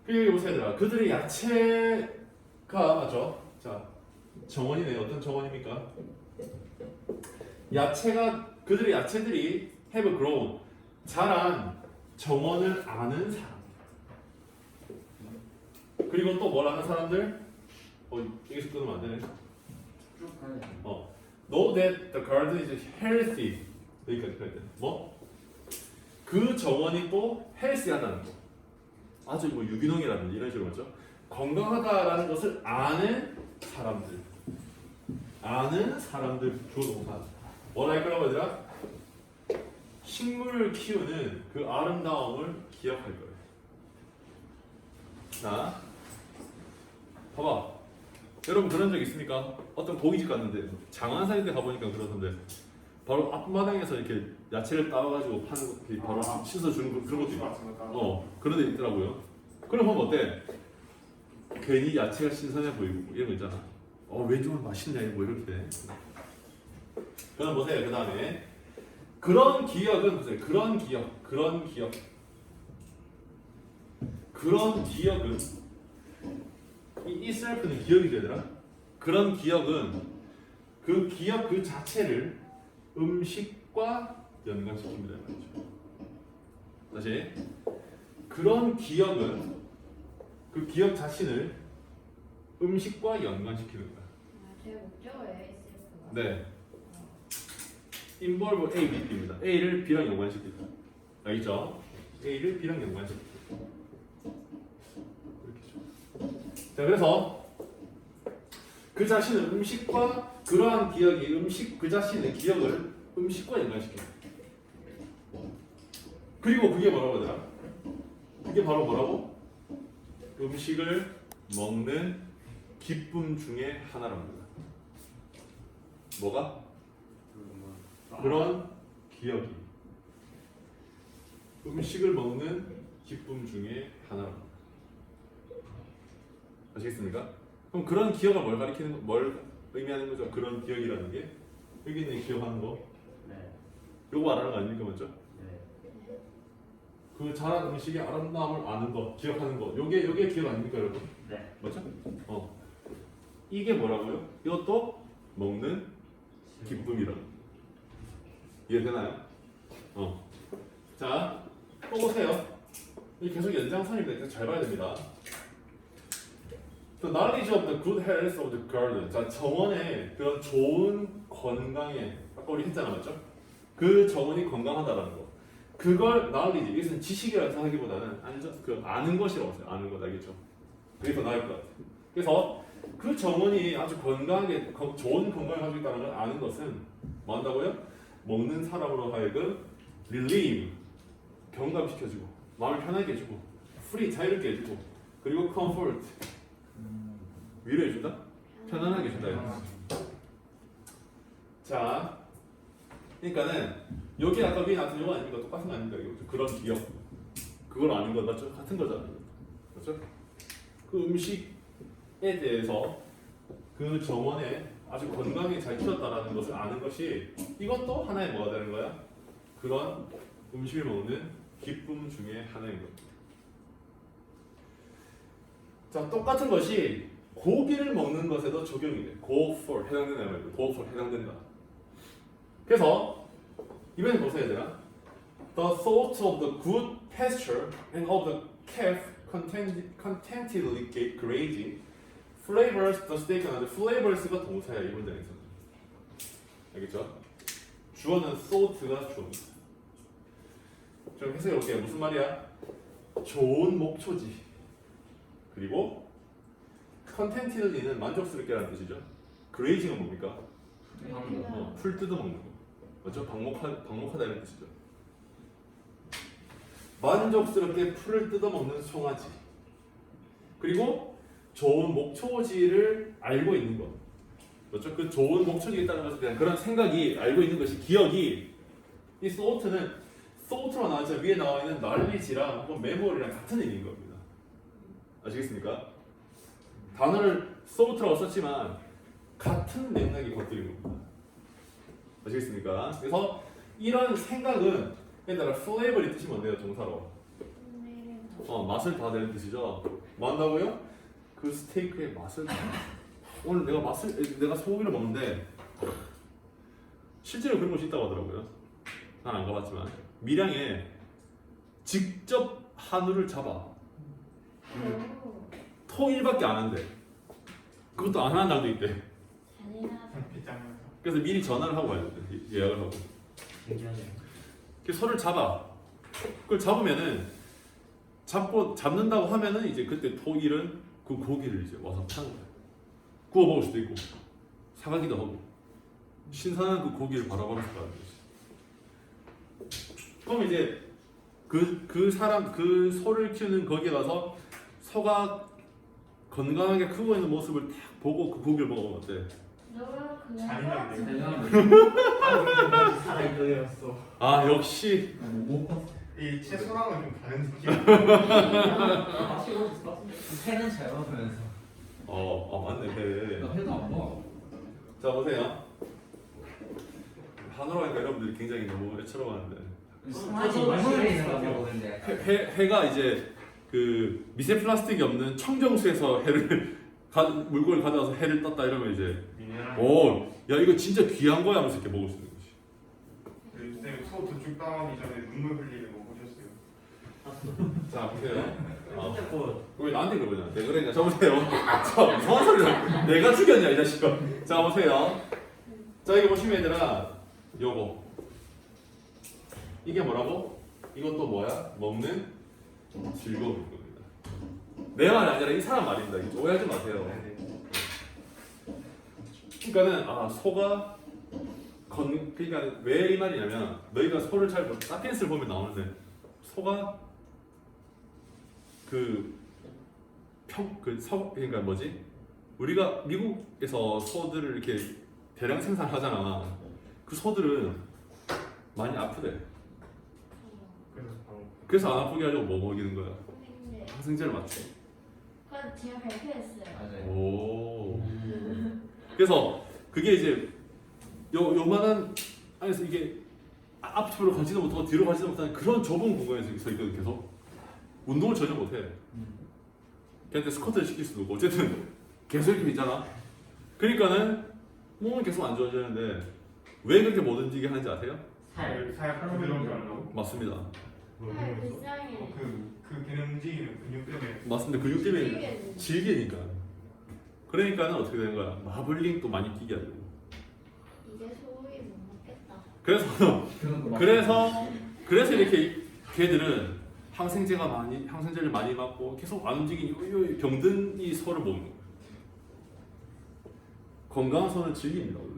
여기 보세요 얘들아. 그들의 야채가 맞죠? 자 정원이네. 어떤 정원입니까? 야채가 그들의 야채들이 have grown 자란 정원을 아는 사람. 그리고 또 뭘 아는 사람들? 여기서 끊으면 안 되네. 쭉 가야 돼. Know that the garden is healthy. 여기까지 가야 돼. 뭐? 그 정원이 또 healthy하다는 거. 아주 뭐 유기농이라든지 이런 식으로 맞죠? 건강하다라는 것을 아는 사람들. 아는 사람들 주어 동사. 뭐라 할 거라고 얘들아? 식물을 키우는 그 아름다움을 기억할 거예요. 자, 봐봐. 여러분 그런 적 있습니까? 어떤 고깃집 갔는데 장안사 이렇게 가보니까 그러던데 바로 앞마당에서 이렇게 야채를 따와가지고 파는 거 이렇게 바로 씻어주는 거, 그런 것도 있고 그런 데 있더라고요. 그럼 보면 어때? 괜히 야채가 신선해 보이고 뭐 이런 거 있잖아. 왠지 오늘 맛있네 뭐 이렇게. 그럼 보세요. 그 다음에 그런 기억은 보세요. 그런 기억은 이 셀프는 기억이 되더라. 그런 기억은 그 기억 그 자체를 음식과 연관시킵니다 말이죠. 다시 그런 기억은 그 기억 자신을 음식과 연관시키는 거야. 제 목적어예요, SF가. 네. involve A, B, B입니다. A를 B랑 연관시키다. 알겠죠? A를 B랑 연관시키다. 자, 그래서 그 자신은 음식과 그러한 기억이 음식 그 자신의 기억을 음식과 연관시킵니다. 그리고 그게 뭐라고 하더라? 그게 바로 뭐라고? 음식을 먹는 기쁨 중에 하나랍니다. 뭐가? 그런 기억이 음식을 먹는 기쁨 중에 하나랍니다. 아시겠습니까? 그럼 그런 기억을 뭘 가리키는 거, 뭘 의미하는 거죠? 그런 기억이라는 게 여기 있는 기억하는 거, 네. 요거 말하는 거 아닙니까, 먼저? 네. 그 잘한 음식의 아름다움을 아는 거, 기억하는 거, 요게 기억 아닙니까, 여러분? 네. 맞죠? 이게 뭐라고요? 이것도 먹는 기쁨이라고. 이해되나요? 자, 또 보세요. 이 계속 연장선입니다. 그래서 잘 봐야 됩니다. The knowledge of the good health of the garden. 자, 정원의 그런 좋은 건강에 아까 우리 했잖아, 맞죠? 그 정원이 건강하다라는 거. 그걸 knowledge, 이것은 지식이라고 생각하기보다는 아는 것이라고 해요. 아는 것, 알겠죠? 그게 더 나을 것 같아요. 그래서 그 정원이 아주 건강하게 좋은 건강을 가지고 있다는 걸 아는 것은 뭐 한다고요? 먹는 사람으로 하여금 relieve, 경감시켜주고 마음을 편하게 해주고 free, 자유롭게 해주고 그리고 comfort, 위로해준다? 편안하게 해준다. 자, 그러니까는 여기 아까 위에 나왔던 요거 아닙니까? 똑같은 거 아닙니까? 이거 그런 기억, 그걸 아는 거 맞죠? 같은 거잖아요, 맞죠? 그 음식에 대해서 그 정원에 아주 건강하게 잘 키웠다라는 것을 아는 것이 이것도 하나의 뭐가 되는 거야? 그런 음식을 먹는 기쁨 중에 하나인 겁니다. 자, 똑같은 것이 고기를 먹는 것에도 적용이 돼. go for 해당된다 말이에요. go for 해당된다. 그래서 이번에 보세요, 얘들아. The thought of the good pasture and of the calf contentedly grazing flavors the steak and the flavors가 동사야, 이 문장에서. 알겠죠? 주어는 thought가 주어입니다. 좀 해석해 볼게요. 무슨 말이야? 좋은 목초지. 그리고 contentedly는 만족스럽게라는 뜻이죠. grazing은 뭡니까? 풀 뜯어먹는 거. 맞죠? 방목하다 이런 뜻이죠. 만족스럽게 풀을 뜯어먹는 송아지. 그리고 좋은 목초지를 알고 있는 것. 맞죠? 그 좋은 목초지에 있다는 것에 대한 그런 생각이, 알고 있는 것이, 기억이, 이 thought는 thought로 나와서 위에 나와 있는 knowledge랑 혹은 memory랑 같은 의미인 겁니다. 아시겠습니까? 단어를 thought라고 썼지만 같은 맥락이 겉들인 겁니다. 아시겠습니까? 그래서 이런 생각은 얘들아 flavor의 뜻이 뭔데요? 동사로 맛을 다 내는 뜻이죠. 뭐 한다고요? 그 스테이크의 맛을 오늘 내가 소고기를 먹는데 실제로 그런 곳이 있다고 하더라고요. 난 안 가봤지만 밀양에 직접 한우를 잡아 통일밖에 안 한대. 그것도 안 하는 날도 있대. 잔인하다. 그래서 미리 전화를 하고 가야 돼. 예약을 하고. 그 소를 잡아. 그걸 잡으면은 잡는다고 하면은 이제 그때 토일은 그 고기를 이제 와서 파는 거야. 구워 먹을 수도 있고 사가기도 하고 신선한 그 고기를 바라보면서 가는 거지. 그럼 이제 그 사람 그 소를 키우는 거기에 가서 소가 건강하게 크고 있는 모습을 딱 보고 그 고기를 먹으면 어때? 너가 그거 잔인한데. 대단하네. 살아있어였어. 아 역시 이 채소랑은 좀 다른 느낌. 맛이 없어. 회는 잘 먹으면서. 맞네 회. 나 회도 안 먹어. 자 보세요. 한우로 하니까 여러분들이 굉장히 너무 애처로워하는데 아직 맛있는 거 먹는데. 회가 이제 그 미세 플라스틱이 없는 청정수에서 물고기를 가져와서 회를 떴다 이러면 이제 미네랄. 야 이거 진짜 귀한 거야 하면서 이렇게 먹을 수 있는 거지. 선생님 소 도축 당하기 전에 눈물 흘리는 거 보셨어요? 자 보세요. 자꾸 왜 나한테 그러냐? 내 그랬냐? 자 보세요. 자 이상한 소리를 내가 죽였냐 이 자식아. 자 보세요. 자 이거 보시면 얘들아 요거 이게 뭐라고? 이것도 뭐야? 먹는 즐거움인 겁니다. 내 말이 아니라 이 사람 말입니다. 이거 오해하지 마세요. 그러니까는 소가 그러니까 왜 이 말이냐면 너희가 소를 잘 사피엔스를 보면 나오는데 소가 그러니까 뭐지? 우리가 미국에서 소들을 이렇게 대량 생산하잖아. 그 소들은 많이 아프대. 그래서 바로 그래서 안 아프게 하려고 뭐 먹이는 거야? 근데 항생제를 맞춰. 그건 제가 발표했어요. 맞아요. 오. 그래서 그게 이제 요만한 안에서 이게 앞으로 가지도 못하고 뒤로 가지도 못하는 그런 좁은 공간에서 서 있거든 계속. 운동을 전혀 못해. 걔한테 스쿼트를 시킬 수도 없고 어쨌든 계속 이렇게 있잖아. 그러니까는 몸은 계속 안 좋아지는데 왜 그렇게 못 움직이게 하는지 아세요? 살 부드러운 줄 알고. 맞습니다. 살 불쌍해. 그 걔는 움직이는 근육 때문에. 맞습니다. 근육 때문에 질기게. 질기니까. 그러니까는 어떻게 되는 거야? 마블링 또 많이 끼게 하려고. 이제 소고기 못 먹겠다. 그래서 이렇게 걔들은 항생제를 많이 맞고 계속 안 움직이니 병든 이 소를 먹는 거예요. 건강한 소는 질깁니다 원래.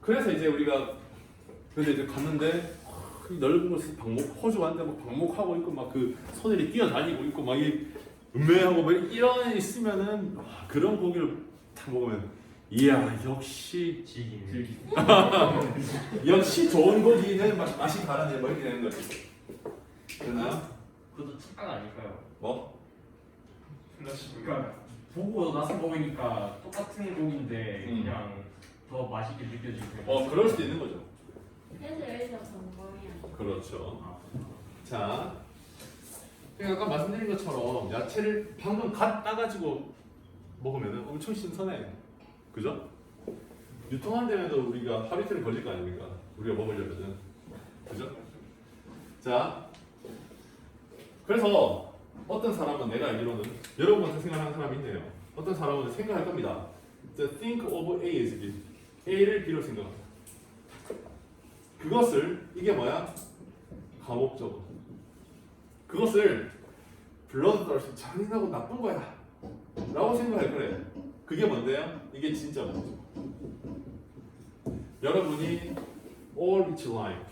그래서 이제 우리가 근데 이제 갔는데 이 넓은 곳에서 호주 왔는데 막 방목하고 있고 막 그 소들이 뛰어다니고 있고 막 이 음메하고 막 이런 있으면은 그런 고기를 다 먹으면 이야 역시 역시 좋은 고기는 맛이 다르네 뭐 이렇게 되는 거지. 되나요? 그것도 착각 아닐까요? 뭐? 그러니까 보고 나서 먹으니까 똑같은 고기인데 음. 그냥 더 맛있게 느껴지고. 그럴 수도 있는 거죠. 그래서 여기서 건강이야. 그렇죠. 자, 아까 말씀드린 것처럼 야채를 방금 갓 따가지고 먹으면 엄청 신선해. 그죠? 유통한 데에도 우리가 하루 이틀은 걸릴 거 아닙니까? 우리가 먹으려면은. 그죠? 자, 그래서 어떤 사람은 내가 알기로는 여러분한테 생각하는 사람이 있네요. 어떤 사람은 생각할 겁니다. The think of A is B. A를 B로 생각합니다. 그것을 이게 뭐야? 감옥적으로. 그것을 블러드더스 잔인하고 나쁜 거야 라고 생각할 거래. 그게 뭔데요? 이게 진짜 뭐죠? 여러분이 all its life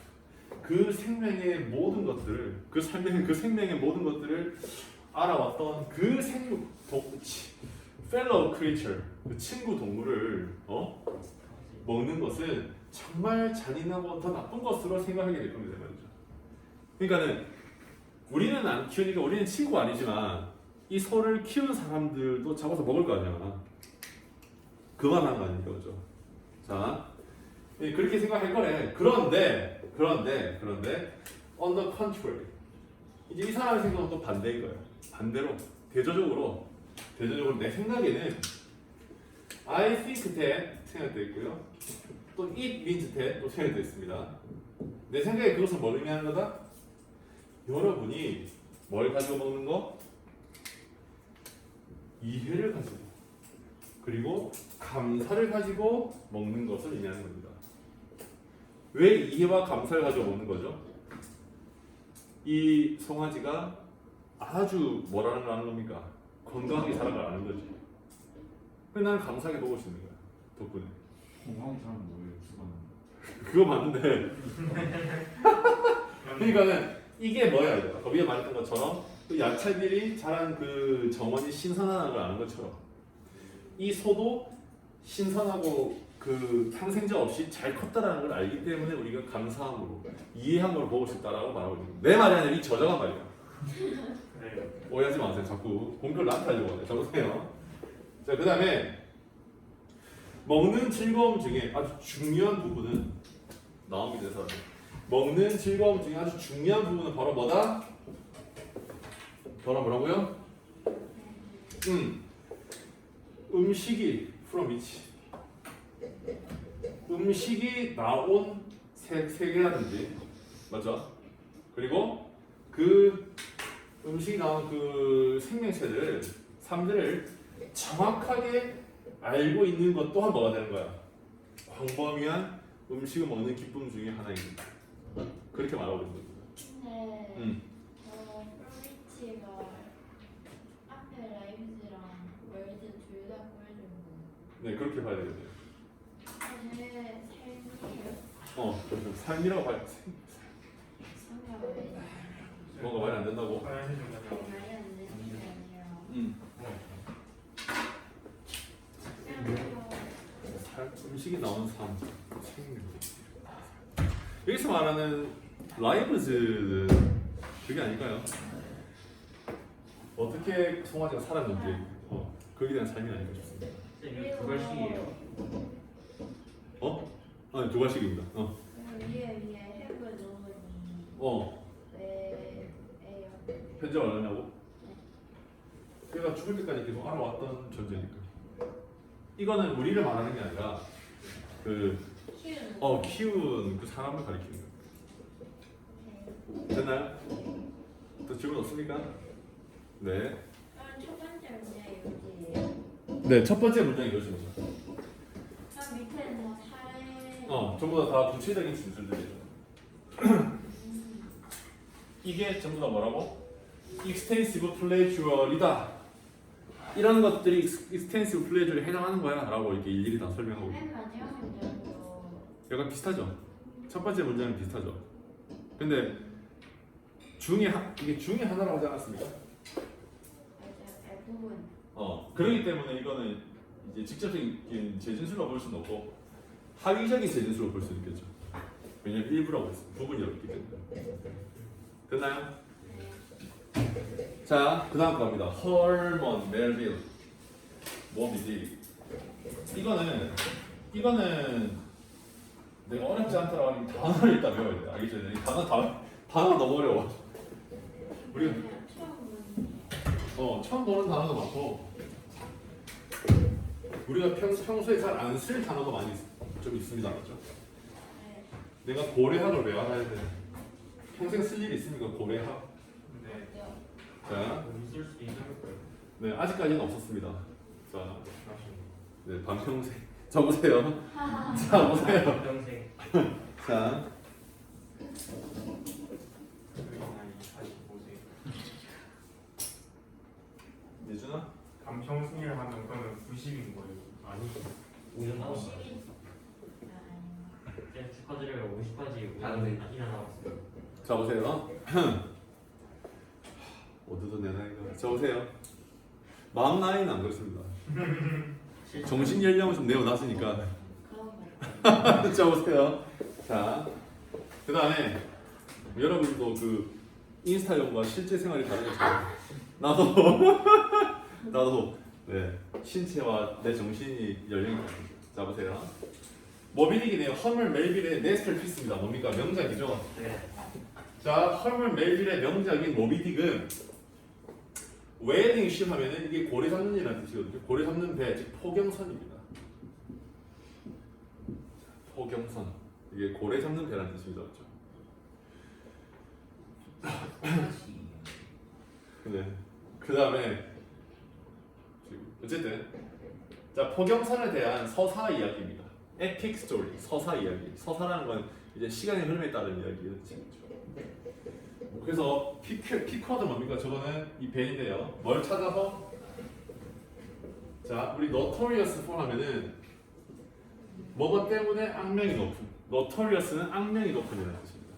그 생명의 모든 것들을 그 생명의 모든 것들을 알아왔던 그 fellow creature 그 친구 동물을 먹는 것은 정말 잔인하고 더 나쁜 것으로 생각하게 될 겁니다 말이죠. 그러니까는 우리는 안 키우니까 우리는 친구가 아니지만 이 소를 키우는 사람들도 잡아서 먹을 거 아니야. 그만한 거 아닙니까, 그죠? 자, 그렇게 생각할 거래. 그런데 on the contrary, 이제 이 사람의 생각은 또 반대인 거예요. 반대로 대조적으로 내 생각에는 I think that 생각되어 있고요. 또 it means that 또 생각되어 있습니다. 내 생각에 그것은 뭘 의미하는 거다? 여러분이 뭘 가지고 먹는 거? 이해를 가지고 그리고 감사를 가지고 먹는 것을 의미하는 겁니다. 왜 이해와 감사를 가지고 먹는 거죠? 이 송아지가 아주 뭐라는 걸 아는 겁니까? 건강하게 자라가는 거지. 그래서 나는 감사하게 먹을 수 있는 거야 덕분에. 건강한 사람은 뭐예요? 수건. 그거 맞는데 그러니까는 이게 뭐야 이거? 그 위에 말했던 것처럼 그 야채들이 자란 그 정원이 신선하다는 걸 아는 것처럼 이 소도 신선하고 그 상생자 없이 잘 컸다라는 걸 알기 때문에 우리가 감사함으로 이해한 걸 보고 싶다라고 말하고 있는 거예요. 내 말이 아니라 이 저자가 말이야. 그래요. 오해하지 마세요. 자꾸 공표를 나한테 하려고 하네. 적으세요. 자, 그 다음에 먹는 즐거움 중에 아주 중요한 부분은 나옵니다. 그래서 먹는 즐거움 중에 아주 중요한 부분은 바로 뭐다? 바로 뭐라고요? 음식이 from which 음식이 나온 세계라든지 맞죠? 그리고 그 음식이 나온 그 생명체들 삶들을 정확하게 알고 있는 것 또한 뭐가 되는 거야? 광범위한 음식을 먹는 기쁨 중에 하나입니다. 그렇게 말하고 있는 겁니다. 근데 프로비치가 앞에 라이브즈랑 월드 둘 다 보여주는 거. 네, 그렇게 봐야 되겠네요. 제 삶이에요. 삶이라고 봐야 상가 왜 뭔가 말이 안 된다고. 말이 안 되는 게 아니라 그냥 음식이 나온 삶. 여기서 말하는 라이브즈는 그게 아닐까요? 어떻게 송아지가 살았는지 거기에 대한 삶이 아닐까 싶습니다. 이거 두 발씩이에요. 아니 두 발씩입니다. 위에 해브 넣으니 왜예요? 편집을 안 하냐고? 걔가 죽을 때까지 계속 알아왔던 존재니까. 이거는 우리를 말하는 게 아니라 키운 그 사람을 가리키는 거예요. 됐나요? 또 질문 없습니까? 네. 첫 번째 문제 여기예요. 네, 첫 번째 문장이 이것입니다. 밑에는 사례. 전부 다 구체적인 진술들이죠. 이게 전부 다 뭐라고? extensive pleasure이다. 이런 것들이 extensive pleasure에 해당하는 거야 라고 이렇게 일일이 다 설명하고 있어요. 맨 마지막 문제도 약간 비슷하죠? 첫 번째 문제는 비슷하죠? 근데 이게 중에 하나라고 하지 않았습니까? 부분. 그렇기 때문에 이거는 이제 직접적인 재진술로 볼 수는 없고 하위적인 재진술로 볼 수 있겠죠. 왜냐면 일부라고 했어요. 부분이 없기 때문에. 됐나요? 자, 그 다음 갑니다. 허먼 멜빌 모비디. 이거는 내가 어렵지 않다라고 하는 단어를 일단 배워야 돼. 알겠죠? 이 단어 너무 어려워. 우리가 처음 보는 단어도 많고 우리가 평소에 잘 안 쓸 단어도 많이 좀 있습니다. 그렇죠? 내가 고래학을 왜 알아야 돼? 평생 쓸 일이 있습니까? 고래학? 네. 자, 있을 수도 있을 거예요. 네, 아직까지는 없었습니다. 자, 나중에. 네, 반평생. 자, 보세요. 자, 보세요. 평생. 자, 나이 45세. 예준아? 반평생이라 하면 그러면 90인 거예요. 아니죠. 50 네, 축하드려요. 50까지 다른데. 아니나 나왔어요. 자, 보세요. 어디서 내 나이가? 자, 보세요. 마음 나이는 안 그렇습니다. 정신 연령을 좀 내어놨으니까. 자, 보세요. 자, 그 다음에 여러분도 그 인스타용과 실제 생활이 다른 것처럼 나도 네, 신체와 내 정신이 연령이 다릅니다. 자, 보세요. 모빌릭이네요. 허멀 멜빌의 네스털피스입니다. 뭡니까? 명작이죠. 네. 자, 허멀 멜빌의 명작인 모비딕은 웨딩 십 하면은 이게 고래 잡는 이라는 뜻이거든요. 고래 잡는 배, 즉 포경선입니다. 포경선. 이게 고래 잡는 배라는 뜻입니다. 그렇죠? 네. 그 다음에 어쨌든 자, 포경선에 대한 서사 이야기입니다. 에픽 스토리, 서사 이야기. 서사라는 건 이제 시간의 흐름에 따른 이야기를 뜻이죠. 그래서 피커드 뭡니까? 저거는 이 벤인데요. 뭘 찾아서? 자, 우리 notorious for 하면은 뭐가 때문에 악명이 높은. notorious는 악명이 높은이라는 뜻입니다.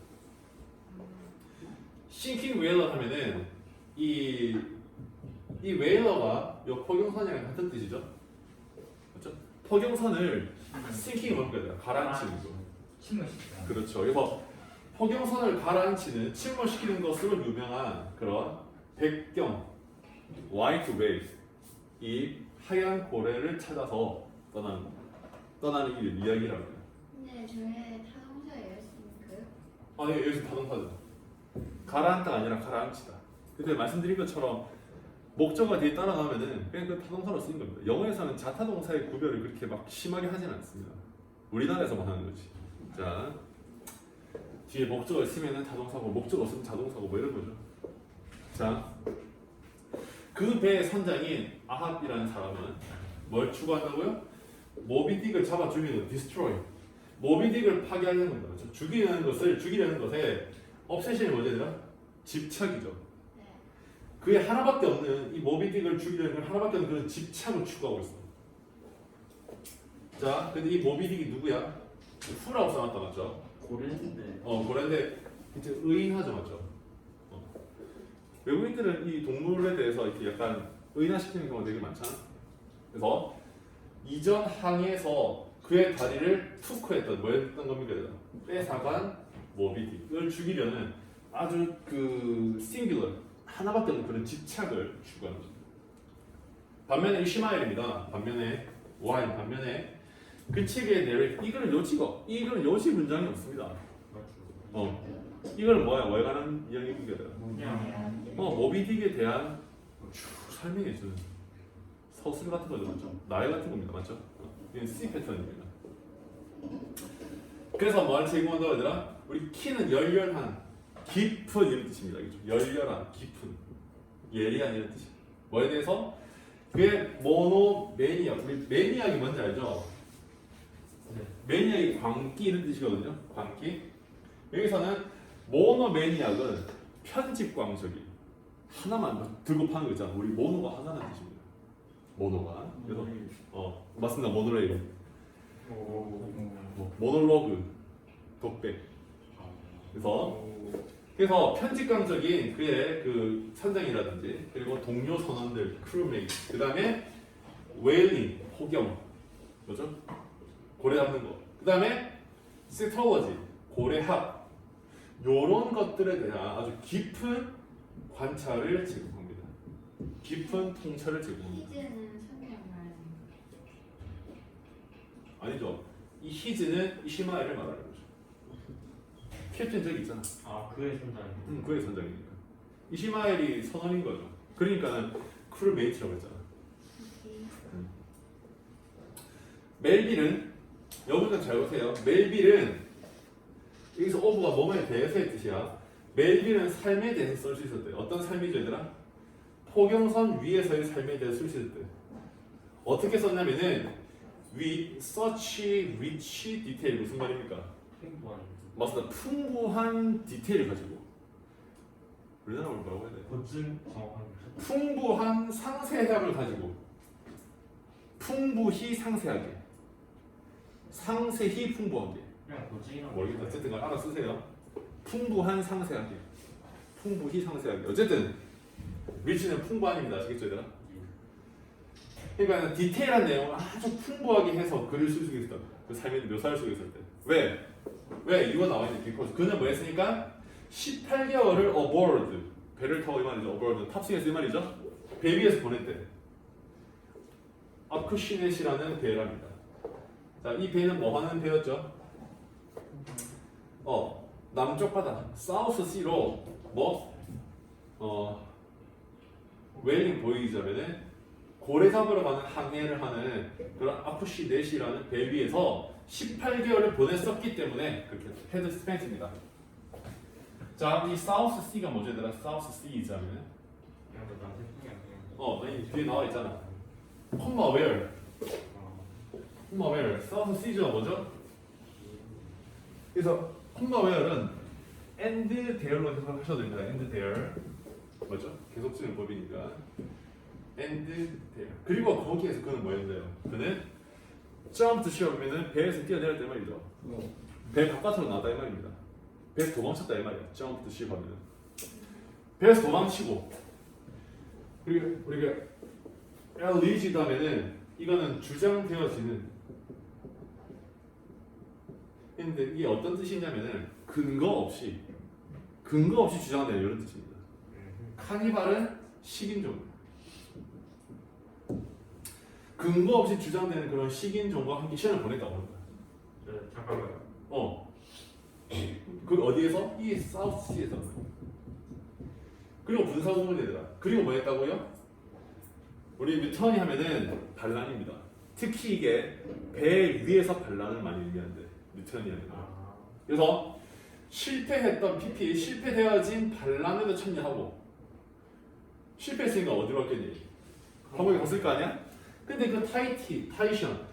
싱킹 웨일러 하면은 이 웨일러가 요 포경선이랑 같은 뜻이죠. 맞죠? 포경선을 싱킹을 뭔가 되나 가라앉히는 거. 침몰시키다. 그렇죠. 그래서 포경선을 가라앉히는 침몰시키는 것으로 유명한 그런 백경 화이트 웨이브 이 하얀 고래를 찾아서 떠나는 이 이야기라고 해요. 근데 저의 타동사예요, 싱크. 아니 여기서 타동사죠. 가라앉다가 아니라 가라앉히다. 그때 말씀드린 것처럼 목적어가 뒤에 따라가면은 그냥 그 타동사로 쓰인 겁니다. 영어에서는 자타동사의 구별을 그렇게 막 심하게 하진 않습니다. 우리나라에서만 하는 거지. 자, 뒤에 목적어 있으면은 타동사고 목적어 없으면 자동사고 뭐 이런 거죠. 자, 그 배의 선장인 아합이라는 사람은 뭘 추구한다고요? 모비딕을 잡아 죽이는 destroy. 모비딕을 파괴하려는 겁니다. 그렇죠? 죽이려는 것에 obsession이 뭐죠? 집착이죠. 네. 그게 하나밖에 없는 이 모비딕을 죽이려는 건 하나밖에 없는 그런 집착을 추구하고 있어. 자, 근데 이 모비딕이 누구야? 후라고 써놨다 맞죠? 고래인데 고래인데 이제 의인하죠 맞죠? 외국인들은 이 동물에 대해서 이렇게 약간 의인화시키는 경우가 되게 많잖아. 그래서 이전 항해에서 그의 다리를 투스크했던 뭐였던 겁니까? 뺏어간 모비딕을 죽이려는 아주 그 싱귤러 하나밖에 없는 그런 집착을 추구하는 겁니다. 반면에 이시마엘입니다. 반면에 그 책의 내용 이거는 요지 문장이 없습니다. 이거는 뭐야? 뭐에 관한 이야기입니까? 모비딕에 대한 설명해주는 서술 같은 거죠, 맞죠? 나이 같은 겁니다, 맞죠? 이건 C 패턴입니다. 그래서 뭐를 제공한다고 하더라? 우리 키는 열렬한, 깊은 이런 뜻입니다, 그죠? 열렬한, 깊은, 예리한 이런 뜻이. 뭐에 대해서? 그게 모노매니악. 우리 매니악이 뭔지 알죠? 매니악이 광기 이런 뜻이거든요. 광기. 여기서는 모노매니악은 편집광적이 하나만 들고 파는 거 있잖아. 우리 모노가 하나라는 뜻입니다. 모노가. 그래서 맞습니다. 모노레일. 모놀로그, 독백. 그래서 편집광적인 그의 그 선장이라든지 그리고 동료 선원들, 크루메이트, 그 다음에 웨일링, 호경, 뭐죠? 고래 잡는 거. 그 다음에 시톨로지, 고래학. 요런 것들에 대한 아주 깊은 관찰을 제공합니다. 깊은 통찰을 제공합니다. 히즈는 선장 말하는 아니죠. 이 히즈는 이시마엘을 말하는 거죠. 캡틴 저기 있잖아. 그의 선장이 그의 선장이니까. 이시마엘이 선원인 거죠. 그러니까는 크루메이트라고 했잖아. 거지. 멜빌은 여기서 잘 보세요. 멜빌은 여기서 오브가 뭐뭐에 대해서의 뜻이야. 멜빌은 삶에 대해서 쓸 수 있었대. 어떤 삶이죠, 얘들아? 포경선 위에서의 삶에 대해서 쓸 수 있었대. 어떻게 썼냐면은 with such rich detail 무슨 말입니까? 횡보한 맞습니다. 풍부한 디테일을 가지고 우리나라로 뭐라고 해야 돼? 고증 정확한 풍부한 상세함을 가지고 풍부히 상세하게 상세히 풍부하게 그냥 고증이라고 모르겠다. 어쨌든 간 알아 쓰세요. 풍부한 상세하게 풍부히 상세하게 어쨌든 리치는 풍부한입니다. 아시겠죠 얘들아? 그러니까 디테일한 내용을 아주 풍부하게 해서 글을 쓸 수 있었다. 그 삶의 묘사할 수 있을 때 왜 이거 나와 있는 because 그는 뭐 했으니까 18개월을 aboard 배를 타고 이 말이죠. aboard 탑승해서 이 말이죠. 배 위에서 보냈대. 아쿠시넷이라는 배랍니다. 자, 이 배는 뭐 하는 배였죠? 남쪽 바다 사우스 시로 웨일링 보이자면은 고래 잡으러 가는 항해를 하는 그런 아쿠시넷이라는 배 위에서 18개월을 보냈었기 때문에 그렇게 헤드 스펜스입니다. 자, 이 사우스 시가 뭐죠, 얘들아? 사우스 시이자면은 그냥 남태평양 이 뒤에 나와 있잖아. 콤마 웨어. 콤마 웨어. 사우스 시즈가 뭐죠? 그래서 콤마 웨어는 end there로 해석하셔도 됩니다. end there. 뭐죠? 계속적인 법이니까. end there. 그리고 거기에서 그는 뭐였는데요? 그는 jump ship하면은 배에서 뛰어내렸다 이 말이죠. 배 바깥으로 나왔다 이 말입니다. 배에서 도망쳤다 이 말이야. jump ship 하면은. 배에서 도망치고 그리고 우리가 alleged 다음에는 이거는 주장되어지는 근데 이게 어떤 뜻이냐면은 근거 없이 주장되는 이런 뜻입니다. 카니발은 식인종 근거 없이 주장되는 그런 식인종과 함께 시간을 보냈다고 합니다. 네, 잠깐만요. 그 어디에서? 이 사우스시에서. 그리고 분사구문 얘들아. 그리고 뭐 했다고요? 우리 뉴턴이 하면은 반란입니다. 특히 이게 배 위에서 반란을 많이 의미하는데 뉴턴이 하면. 그래서 실패했던 PP, 실패되어진 반란에도 참여하고 실패했으니까 어디로 갔겠니? 감옥에 갔을 거 아니야? 근데 그 타이션,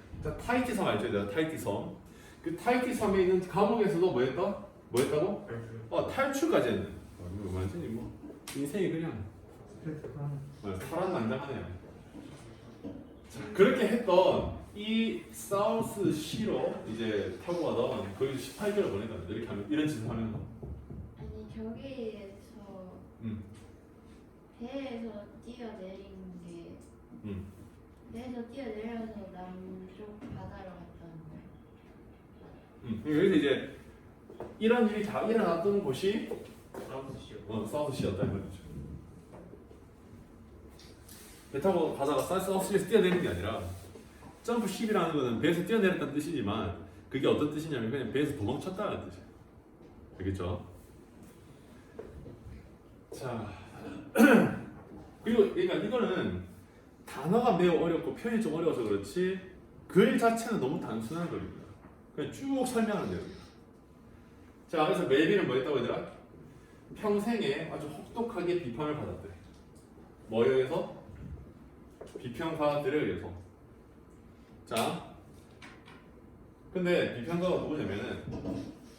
타이티 섬 알죠? 내가 타이티 섬. 그 타이티 섬에 있는 감옥에서도 뭐 했다? 뭐 했다고? 탈출까지 했네. 이거 완전히 뭐 인생이 그냥 파란만장하네요. 그렇게 했던 이 사우스 시로 이제 타고 가던 거기서 18개월 보냈답니다. 이렇게 하면 이런 짓을 하면서. 아니 저기에서 배에서 뛰어내린 게 배에서 뛰어내려서 남쪽 바다로 갔다는 거예요. 여기서 이제 이런 일이 다 일어났던 곳이 사우스시요. 사우스 시였다는 거죠. 배 타고 가다가 사우스 시에서 뛰어내리는 게 아니라 점프 10이라는 거는 배에서 뛰어내렸다는 뜻이지만 그게 어떤 뜻이냐면 그냥 배에서 도망쳤다는 뜻이에요. 알겠죠? 자, 그리고 그러니까 이거는 단어가 매우 어렵고 표현이 좀 어려워서 그렇지 글 자체는 너무 단순한 글입니다. 그냥 쭉 설명하는 내용이에요. 자, 그래서 멜빈은 뭐 했다고 얘들아? 평생에 아주 혹독하게 비판을 받았대. 뭐에 의해서? 비평가들에 의해서. 자, 근데 비평가가 누구냐면은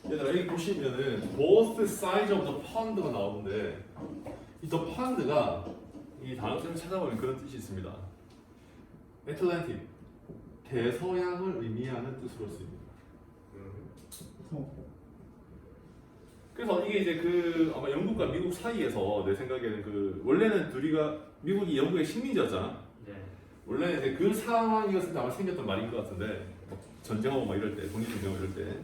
얘들아 여기 보시면은 both sides of the pond가 나오는데 이 the pond가 이 단어를 찾아보면 그런 뜻이 있습니다. Atlantic, 대서양을 의미하는 뜻으로 쓰입니다. 그래서 이게 이제 그 아마 영국과 미국 사이에서 내 생각에는 그 원래는 둘이가 미국이 영국의 식민지였잖아. 네. 원래 이제 그 상황이었을 때 아마 생겼던 말인 것 같은데 전쟁하고 막 이럴 때 독립운동 이럴 때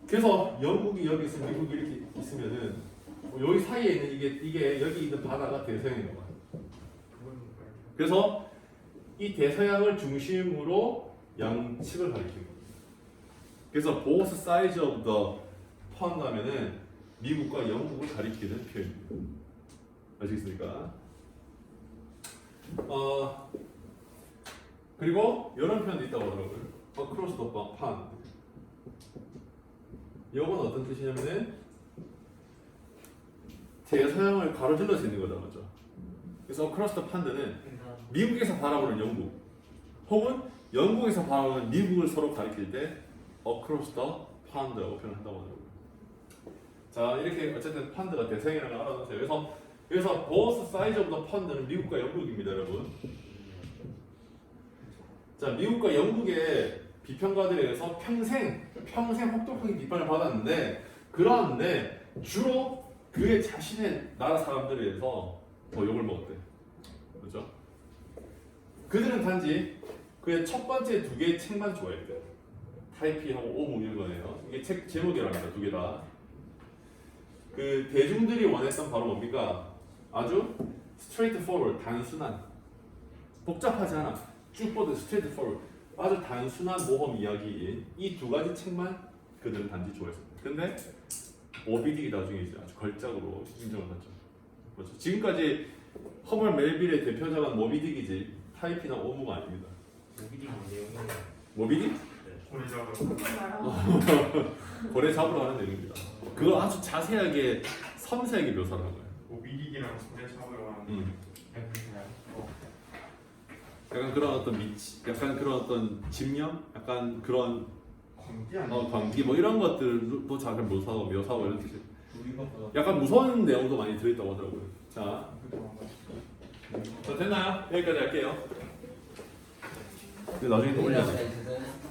그래서 영국이 여기 있으면 미국이 이렇게 있으면은 여기 사이에 있는 이게 여기 있는 바다가 대서양인 거야. 그래서 이 대서양을 중심으로 양측을 가리키는 거야. 그래서 both sides of the pond 하면은 미국과 영국을 가리키는 표현입니다. 아시겠습니까? 그리고 이런 표현도 있다고 하더라고요. Across the pond. 이건 어떤 뜻이냐면은 대서양을 가로질러 서 있는 거다, 맞죠? 그래서 Across the pond는 미국에서 바라보는 영국, 혹은 영국에서 바라보는 미국을 서로 가리킬 때 Across the pond라고 표현한다고 하더라고요. 자, 이렇게 어쨌든 펀드가 대서양이라는 걸 알아두세요. 그래서 both sides of the pond는 미국과 영국입니다, 여러분. 자, 미국과 영국의 비평가들에 의해서 평생 혹독하게 비판을 받았는데 그러한데 주로 그의 자신의 나라 사람들에 의해서 더 욕을 먹었대. 그렇죠? 그들은 단지 그의 첫 번째 두 개의 책만 좋아했대요. 타이피하고 오무 이런 거네요. 이게 책 제목이랍니다. 두 개 다. 그 대중들이 원했던 바로 뭡니까? 아주 straightforward, 단순한, 복잡하지 않아, 쭉 뻗은 straightforward, 아주 단순한 모험 이야기인 이 두 가지 책만 그들은 단지 좋아했습니다. 근데 모비딕이 나중에 이제 아주 걸작으로 인정을 받죠. 그렇죠? 지금까지 허멀 멜빌의 대표작은 모비딕이지 타이피나 오무가 아닙니다. 모비딕 뭔데요? 모비딕? 네. 고래잡으러. 고래 잡으러 가는 내용입니다. 그거 아주 자세하게 섬세하게 묘사를 한 거예요. 모비딕이랑 고래잡으러 가는. 약간 그런 어떤 약간 그런 어떤 집념, 약간 그런 광기 아니야? 광기 뭐 이런 것들도 잘 묘사하고 이런 뜻이. 약간 무서운 내용도 많이 들어있다고 하더라고요. 자, 됐나요? 여기까지 할게요. 근데 나중에 또 올려야 돼. 올려서